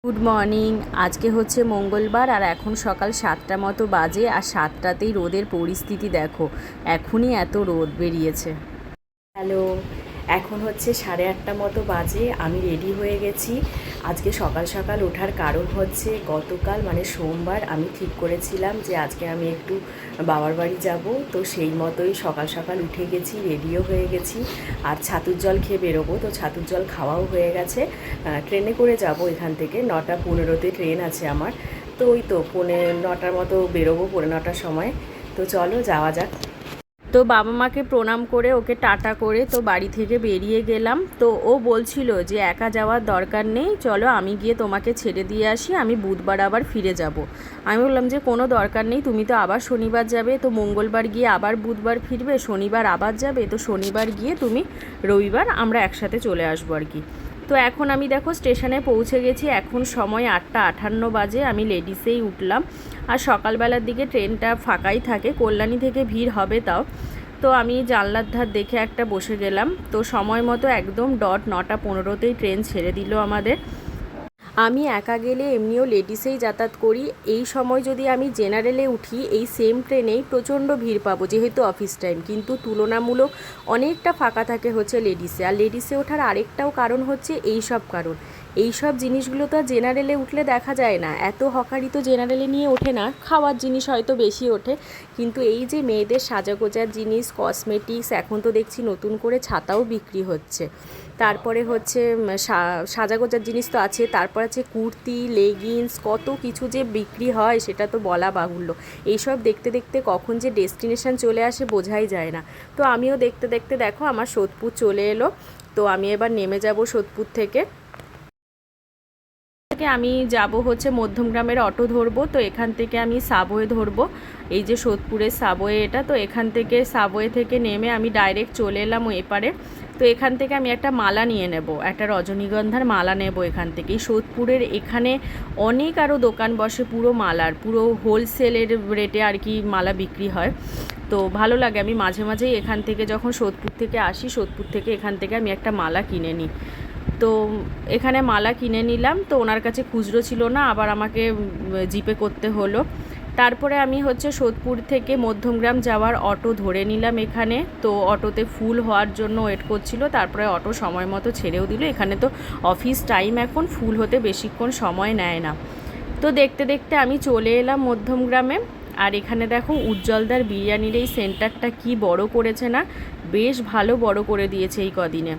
Good morning. আজকে হচ্ছে মঙ্গলবার আর এখন সকাল 7টা মতো বাজে, আর 7টাতেই রোদের পরিস্থিতি দেখো, এখনই এত রোদ বেরিয়েছে। হ্যালো, এখন হচ্ছে 8:30 মতো বাজে। আমি রেডি হয়ে গেছি। আজকে সকাল সকাল ওঠার কারণ হচ্ছে গতকাল মানে সোমবার আমি ঠিক করেছিলাম যে আজকে আমি একটু বাবার বাড়ি যাব, তো সেই মতোই সকাল সকাল উঠে গেছি, রেডিও হয়ে গেছি। আর ছাতুর জল খেয়ে বেরোবো, তো ছাতুর জল খাওয়াও হয়ে গেছে। ট্রেনে করে যাব এখান থেকে, 9:15-তে ট্রেন আছে আমার। তো ওই তো 9:30 মতো বেরোবো, 9:30টার সময়। তো চলো যাওয়া যাক। তো বাবা মাকে প্রণাম করে ওকে টাটা করে তো বাড়ি থেকে বেরিয়ে গেলাম। তো ও বলছিল যে একা যাওয়ার দরকার নেই, চলো আমি গিয়ে তোমাকে ছেড়ে দিয়ে আসি, আমি বুধবার আবার ফিরে যাব। আমি বললাম যে কোনো দরকার নেই, তুমি তো আবার শনিবার যাবে, তো মঙ্গলবার গিয়ে আবার বুধবার ফিরবে, শনিবার আবার যাবে, তো শনিবার গিয়ে তুমি রবিবার আমরা একসাথে চলে আসবো আর কি। তো এখন আমি দেখো স্টেশনে পৌঁছে গেছি, এখন সময় 8:58 বাজে। আমি লেডিসেই উঠলাম, আর সকালবেলার দিকে ট্রেনটা ফাঁকাই থাকে, কল্যাণী থেকে ভিড় হবে তাও। তো আমি জানলার ধার দেখে একটা বসে গেলাম। তো সময় মতো একদম 9:15-তেই ট্রেন ছেড়ে দিল আমাদের। আমি একা গেলে এমনিও লেডিসেই যাতায়াত করি, এই সময় যদি আমি জেনারেলে উঠি এই সেম ট্রেনেই প্রচণ্ড ভিড় পাবো যেহেতু অফিস টাইম, কিন্তু তুলনামূলক অনেকটা ফাঁকা থাকে হচ্ছে লেডিসে। আর লেডিসে ওঠার আরেকটাও কারণ হচ্ছে এই সব কারণ, এই সব জিনিসগুলো তো আর জেনারেলে উঠলে দেখা যায় না, এত হকারি তো জেনারেলে নিয়ে ওঠে না, খাওয়ার জিনিস হয়তো বেশি ওঠে, কিন্তু এই যে মেয়েদের সাজাগোজার জিনিস, কসমেটিক্স, এখন তো দেখছি নতুন করে ছাতাও বিক্রি হচ্ছে, তারপরে হচ্ছে সাজাগোজার জিনিস তো আছে, তারপর আছে কুর্তি, লেগিংস, কত কিছু যে বিক্রি হয় সেটা তো বলা বাহুল্য। এইসব দেখতে দেখতে কখন যে ডেস্টিনেশন চলে আসে বোঝাই যায় না। তো আমিও দেখতে দেখতে দেখো আমার সোদপুর চলে এলো। তো আমি এবার নেমে যাব সোদপুর থেকে। আমি যাব হচ্ছে মধ্যমগ্রামের অটো ধরবো, তো এখান থেকে আমি সাবওয়ে ধরবো, এই যে সোদপুরের সাবওয়ে এটা। তো এখান থেকে সাবওয়ে থেকে নেমে আমি ডাইরেক্ট চলে এলাম এপারে। তো এখান থেকে আমি একটা মালা নিয়ে নেব, একটা রজনীগন্ধার মালা নেব এখান থেকে। সোদপুরের এখানে অনেক আরও দোকান বসে পুরো মালার, পুরো হোলসেলের রেটে আর কি মালা বিক্রি হয়। তো ভালো লাগে, আমি মাঝে মাঝেই এখান থেকে যখন সোদপুর থেকে আসি, সোদপুর থেকে এখান থেকে আমি একটা মালা কিনে নিই। তো এখানে মালা কিনে নিলাম, তো ওনার কাছে খুচরো ছিল না, আবার আমাকে জিপে করতে হলো। তারপরে আমি হচ্ছে সোদপুর থেকে মধ্যমগ্রাম যাওয়ার অটো ধরে নিলাম এখানে। তো অটোতে ফুল হওয়ার জন্য ওয়েট করছিল, তারপরে অটো সময় মতো ছেড়েও দিল। এখানে তো অফিস টাইম, এখন ফুল হতে বেশিক্ষণ সময় নেয় না। তো দেখতে দেখতে আমি চলে এলাম মধ্যমগ্রামে। আর এখানে দেখো উজ্জ্বলদার বিরিয়ানির এই সেন্টারটা কি বড় করেছে না, বেশ ভালো বড় করে দিয়েছে এই কদিনে।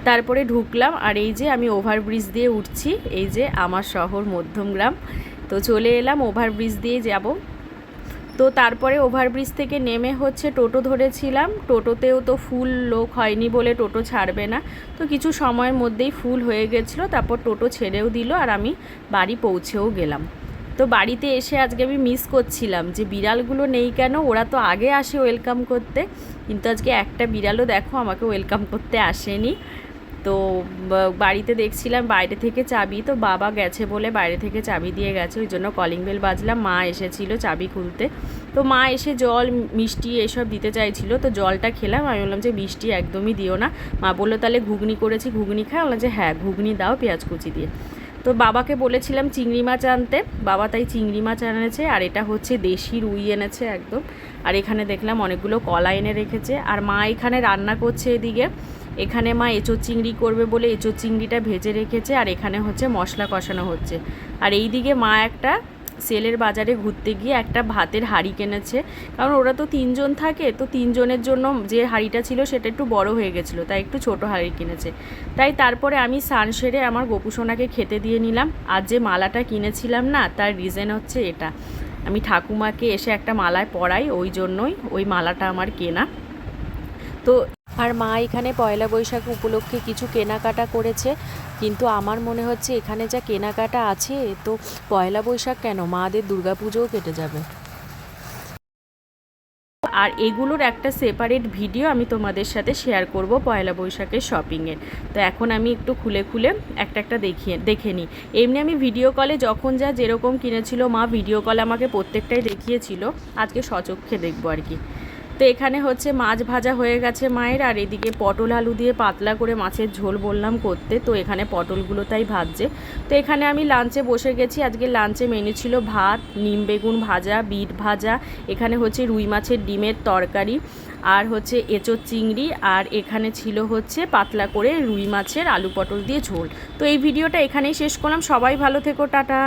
তারপরে ঢুকলাম, আর এই যে আমি ওভারব্রিজ দিয়ে উঠছি, এই যে আমার শহর মধ্যমগ্রাম। তো চলে এলাম, ওভারব্রিজ দিয়ে যাব। তো তারপরে ওভারব্রিজ থেকে নেমে হচ্ছে টোটো ধরেছিলাম, টোটোতেও তো ফুল লোক হয়নি বলে টোটো ছাড়বে না, তো কিছু সময়ের মধ্যেই ফুল হয়ে গেছিলো, তারপর টোটো ছেড়েও দিল আর আমি বাড়ি পৌঁছেও গেলাম। তো বাড়িতে এসে আজকে আমি মিস করছিলাম যে বিড়ালগুলো নেই কেন, ওরা তো আগে আসে ওয়েলকাম করতে, কিন্তু আজকে একটা বিড়ালও দেখো আমাকে ওয়েলকাম করতে আসেনি। তো বাড়িতে দেখছিলাম বাইরে থেকে চাবি, তো বাবা গেছে বলে বাইরে থেকে চাবি দিয়ে গেছে, ওই জন্য কলিং বেল বাজলাম, মা এসেছিল চাবি খুলতে। তো মা এসে জল মিষ্টি এসব দিতে চাইছিল, তো জলটা খেলাম, আমি বললাম যে মিষ্টি একদমই দিও না। মা বললো তাহলে ঘুগনি করেছি ঘুগনি খাই, বললাম যে হ্যাঁ ঘুগনি দাও পেঁয়াজ কুচি দিয়ে। তো বাবাকে বলেছিলাম চিংড়ি মাছ আনতে, বাবা তাই চিংড়ি মাছ এনেছে, আর এটা হচ্ছে দেশি রুই এনেছে একদম। আর এখানে দেখলাম অনেকগুলো কলা এনে রেখেছে, আর মা এখানে রান্না করছে এদিকে। এখানে মা এঁচোড় চিংড়ি করবে বলে এঁচোড় চিংড়িটা ভেজে রেখেছে, আর এখানে হচ্ছে মশলা কষানো হচ্ছে। আর এই দিকে মা একটা সেলের বাজারে ঘুরতে গিয়ে একটা ভাতের হাঁড়ি কিনেছে, কারণ ওরা তো 3জন থাকে, তো 3জনের জন্য যে হাঁড়িটা ছিল সেটা একটু বড় হয়ে গেছিলো, তাই একটু ছোট হাঁড়ি কিনেছে। তাই তারপরে আমি স্নান সেরে আমার গোপুসোনাকে খেতে দিয়ে নিলাম। আর যে মালাটা কিনেছিলাম না, তার রিজন হচ্ছে এটা, আমি ঠাকুমাকে এসে একটা মালায় পরাই, ওই জন্যই ওই মালাটা আমার কেনা। তো আর মা এখানে পয়লা বৈশাখ উপলক্ষে কিছু কেনাকাটা করেছে, কিন্তু আমার মনে হচ্ছে এখানে যা কেনাকাটা আছে, তো পয়লা বৈশাখ কেন, মাদের দুর্গাপুজোও কেটে যাবে। আর এগুলোর একটা সেপারেট ভিডিও আমি তোমাদের সাথে শেয়ার করব পয়লা বৈশাখের শপিংয়ের। তো এখন আমি একটু খুলে খুলে একটা একটা দেখে নিই। এমনি আমি ভিডিও কলে যখন যা যেরকম কিনেছিল মা, ভিডিও কলে আমাকে প্রত্যেকটাই দেখিয়েছিল, আজকে সচক্ষে দেখবো আর কি। তো এখানে হচ্ছে মাছ ভাজা হয়ে গেছে মায়ের, আর এদিকে পটল আলু দিয়ে পাতলা করে মাছের ঝোল বললাম করতে, তো এখানে পটলগুলো তাই ভাজছে। তো এখানে আমি লাঞ্চে বসে গেছি। আজকে লাঞ্চে মেনু ছিল ভাত, নিম বেগুন ভাজা, বিট ভাজা, এখানে হচ্ছে রুই মাছের ডিমের তরকারি, আর হচ্ছে এঁচোড় চিংড়ি, আর এখানে ছিল হচ্ছে পাতলা করে রুই মাছের আলু পটল দিয়ে ঝোল। তো এই ভিডিওটা এখানেই শেষ করলাম। সবাই ভালো থেকো, টাটা।